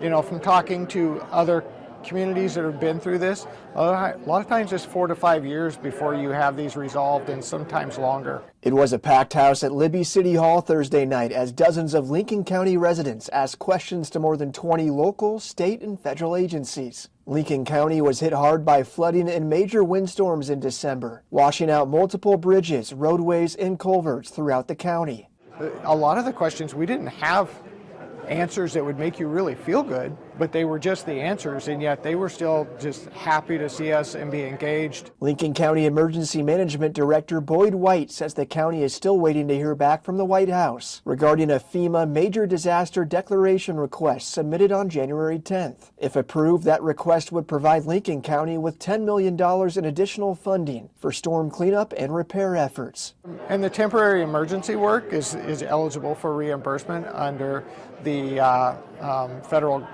You know, from talking to other communities that have been through this, a lot of times it's 4 to 5 years before you have these resolved, and sometimes longer. It was a packed house at Libby City Hall Thursday night as dozens of Lincoln County residents asked questions to more than 20 local, state, and federal agencies. Lincoln County was hit hard by flooding and major windstorms in December, washing out multiple bridges, roadways, and culverts throughout the county. A lot of the questions, we didn't have answers that would make you really feel good, but they were just the answers, and yet they were still just happy to see us and be engaged. Lincoln County Emergency Management Director Boyd White says the county is still waiting to hear back from the White House regarding a FEMA major disaster declaration request submitted on January 10th. If approved, that request would provide Lincoln County with $10 million in additional funding for storm cleanup and repair efforts. And the temporary emergency work is eligible for reimbursement under the federal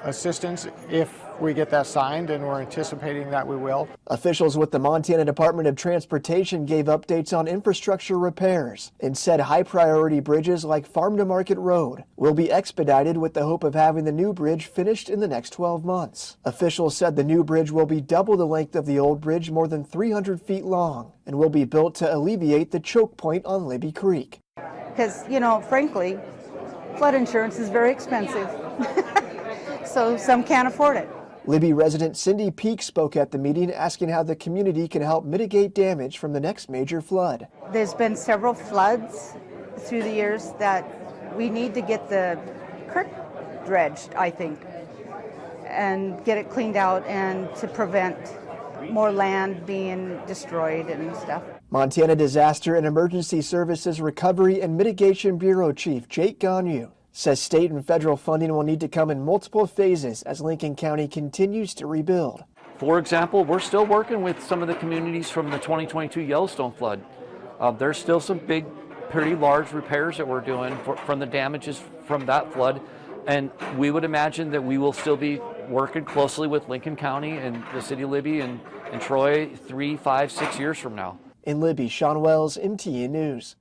assistance if we get that signed, and we're anticipating that we will. Officials with the Montana Department of Transportation gave updates on infrastructure repairs and said high-priority bridges like Farm to Market Road will be expedited with the hope of having the new bridge finished in the next 12 months. Officials said the new bridge will be double the length of the old bridge, more than 300 feet long, and will be built to alleviate the choke point on Libby Creek. Because, you know, frankly, flood insurance is very expensive. So some can't afford it. Libby resident Cindy Peak spoke at the meeting, asking how the community can help mitigate damage from the next major flood. There's been several floods through the years that we need to get the creek dredged, I think, and get it cleaned out, and to prevent more land being destroyed and stuff. Montana Disaster and Emergency Services Recovery and Mitigation Bureau Chief Jake Gagne says state and federal funding will need to come in multiple phases as Lincoln County continues to rebuild. For example, we're still working with some of the communities from the 2022 Yellowstone flood. There's still some big, pretty large repairs that we're doing from the damages from that flood. And we would imagine that we will still be working closely with Lincoln County and the city of Libby and Troy 3, 5, 6 years from now. In Libby, Sean Wells, MTN News.